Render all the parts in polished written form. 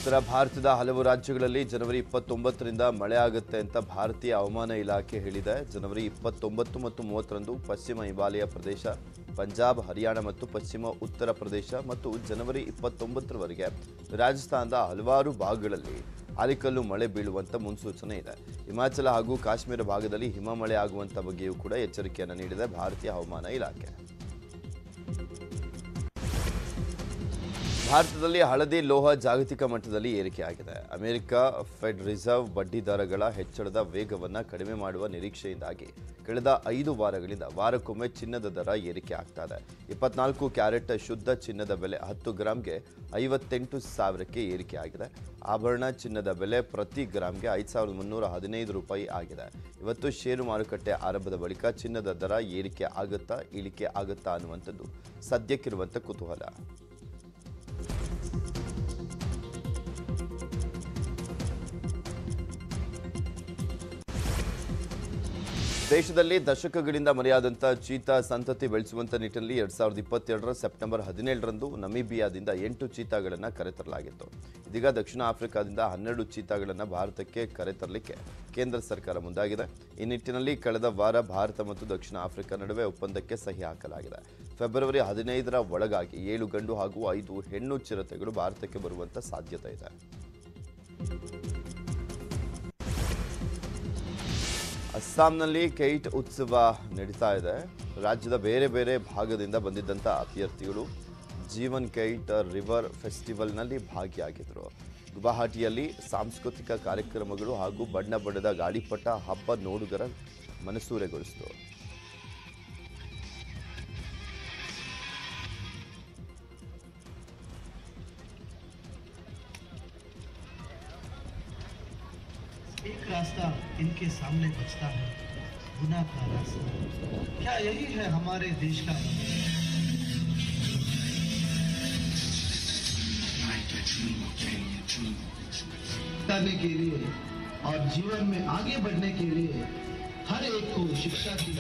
ಉತ್ತರ ಭಾರತದ ಹಲವು ರಾಜ್ಯಗಳಲ್ಲಿ ಜನವರಿ 29ರಿಂದ ಮಳೆ ಆಗುತ್ತೆ ಅಂತ ಭಾರತೀಯ ಹವಾಮಾನ ಇಲಾಖೆ ಹೇಳಿದೆ. ಜನವರಿ 29 ಮತ್ತು 30ರಂದು ಪಶ್ಚಿಮ ಹಿಮಾಲಯ ಪ್ರದೇಶ, ಪಂಜಾಬ್, ಹರಿಯಾಣ ಮತ್ತು ಪಶ್ಚಿಮ ಉತ್ತರ ಪ್ರದೇಶ ಮತ್ತು ಜನವರಿ 29ರವರೆಗೆ ರಾಜಸ್ಥಾನದ ಹಲವಾರು ಭಾಗಗಳಲ್ಲಿ ಆಲಿಕಲ್ಲು ಮಳೆ ಬೀಳುವಂತ ಮುನ್ಸೂಚನೆ ಇದೆ. ಹಿಮಾಚಲ ಹಾಗೂ ಕಾಶ್ಮೀರ ಭಾಗದಲ್ಲಿ ಹಿಮಮಳೆ ಆಗುವಂತ ಬಗ್ಗೆಯೂ ಕೂಡ ಎಚ್ಚರಿಕೆಯನ್ನು ನೀಡಿದೆ ಭಾರತೀಯ ಹವಾಮಾನ ಇಲಾಖೆ. ಭಾರತದಲ್ಲಿ ಹಳದಿ ಲೋಹ ಜಾಗತಿಕ ಮಟ್ಟದಲ್ಲಿ ಏರಿಕೆಯಾಗಿದೆ. ಅಮೆರಿಕ ಫೆಡ್ ರಿಸರ್ವ್ ಬಡ್ಡಿ ದರಗಳ ಹೆಚ್ಚಳದ ವೇಗವನ್ನು ಕಡಿಮೆ ಮಾಡುವ ನಿರೀಕ್ಷೆಯಿಂದಾಗಿ ಕಳೆದ 5 ವಾರಗಳಿಂದ ವಾರಕ್ಕೊಮ್ಮೆ ಚಿನ್ನದ ದರ ಏರಿಕೆ ಆಗ್ತಾ ಇದೆ. 24 ಕ್ಯಾರೆಟ್ ಶುದ್ಧ ಚಿನ್ನದ ಬೆಲೆ 10 ಗ್ರಾಂಗೆ 58,000ಕ್ಕೆ ಏರಿಕೆಯಾಗಿದೆ. ಆಭರಣ ಚಿನ್ನದ ಬೆಲೆ ಪ್ರತಿ ಗ್ರಾಂಗೆ 5,315 ರೂಪಾಯಿ ಆಗಿದೆ. ಇವತ್ತು ಷೇರು ಮಾರುಕಟ್ಟೆ ಆರಂಭದ ಬಳಿಕ ಚಿನ್ನದ ದರ ಏರಿಕೆ ಆಗುತ್ತಾ ಇಳಿಕೆ ಆಗುತ್ತಾ ಅನ್ನುವಂಥದ್ದು ಸದ್ಯಕ್ಕಿರುವಂಥ ಕುತೂಹಲ. ದೇಶದಲ್ಲಿ ದಶಕಗಳಿಂದ ಮರೆಯಾದಂಥ ಚೀತಾ ಸಂತತಿ ಬೆಳೆಸುವಂಥ ನಿಟ್ಟಿನಲ್ಲಿ 2022ರ ಸೆಪ್ಟೆಂಬರ್ 17ರಂದು ನಮೀಬಿಯಾದಿಂದ 8 ಚೀತಾಗಳನ್ನು ಕರೆತರಲಾಗಿತ್ತು. ಇದೀಗ ದಕ್ಷಿಣ ಆಫ್ರಿಕಾದಿಂದ 12 ಚೀತಾಗಳನ್ನು ಭಾರತಕ್ಕೆ ಕರೆತರಲಿಕ್ಕೆ ಕೇಂದ್ರ ಸರ್ಕಾರ ಮುಂದಾಗಿದೆ. ಈ ನಿಟ್ಟಿನಲ್ಲಿ ಕಳೆದ ವಾರ ಭಾರತ ಮತ್ತು ದಕ್ಷಿಣ ಆಫ್ರಿಕಾ ನಡುವೆ ಒಪ್ಪಂದಕ್ಕೆ ಸಹಿ ಹಾಕಲಾಗಿದೆ. ಫೆಬ್ರವರಿ 15ರ ಒಳಗಾಗಿ 7 ಗಂಡು ಹಾಗೂ 5 ಹೆಣ್ಣು ಚಿರತೆಗಳು ಭಾರತಕ್ಕೆ ಬರುವಂಥ ಸಾಧ್ಯತೆ ಇದೆ. ಅಸ್ಸಾಂನಲ್ಲಿ ಕೈಟ್ ಉತ್ಸವ ನಡೀತಾ ಇದೆ. ರಾಜ್ಯದ ಬೇರೆ ಬೇರೆ ಭಾಗದಿಂದ ಬಂದಿದ್ದಂಥ ಅಭ್ಯರ್ಥಿಗಳು ಜೀವನ್ ಕೈಟ್ ರಿವರ್ ಫೆಸ್ಟಿವಲ್ನಲ್ಲಿ ಭಾಗಿಯಾಗಿದ್ದರು. ಗುವಾಹಟಿಯಲ್ಲಿ ಸಾಂಸ್ಕೃತಿಕ ಕಾರ್ಯಕ್ರಮಗಳು ಹಾಗೂ ಬಣ್ಣ ಬಣ್ಣದ ಗಾಳಿಪಟ ಹಬ್ಬ ನೋಡುಗರ ಮನಸೂರೆಗೊಳಿಸಿತು. एक रास्ता इनके सामने बचता है, गुनाह का रास्ता। क्या यही है हमारे देश का करने के लिए और जीवन में आगे बढ़ने के लिए हर एक को शिक्षा की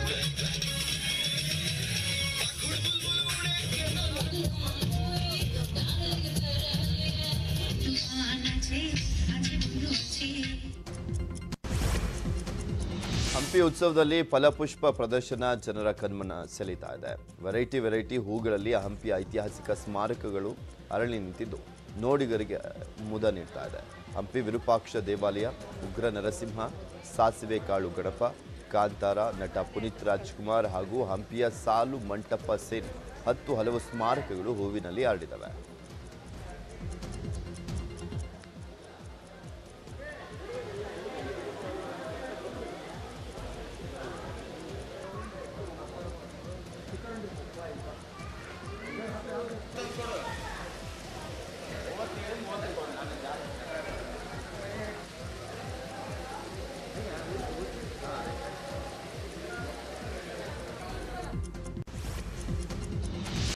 ಹಂಪಿ ಉತ್ಸವದಲ್ಲಿ ಫಲಪುಷ್ಪ ಪ್ರದರ್ಶನ ಜನರ ಕಣ್ಮನ ಸೆಳೀತಾ ಇದೆ. ವೆರೈಟಿ ಹೂಗಳಲ್ಲಿ ಹಂಪಿಯ ಐತಿಹಾಸಿಕ ಸ್ಮಾರಕಗಳು ಅರಳಿ ನಿಂತಿದ್ದು ನೋಡಿಗರಿಗೆ ಮುದ ನೀಡ್ತಾ ಇದೆ. ಹಂಪಿ ವಿರೂಪಾಕ್ಷ ದೇವಾಲಯ, ಉಗ್ರ ನರಸಿಂಹ, ಸಾಸಿವೆ ಕಾಳು ಗಣಪ, ಕಾಂತಾರ, ನಟ ಪುನೀತ್ ರಾಜ್ಕುಮಾರ್ ಹಾಗೂ ಹಂಪಿಯ ಸಾಲು ಮಂಟಪ ಸೇರಿ 10 ಹಲವು ಸ್ಮಾರಕಗಳು ಹೂವಿನಲ್ಲಿ ಹರಡಿದವೆ.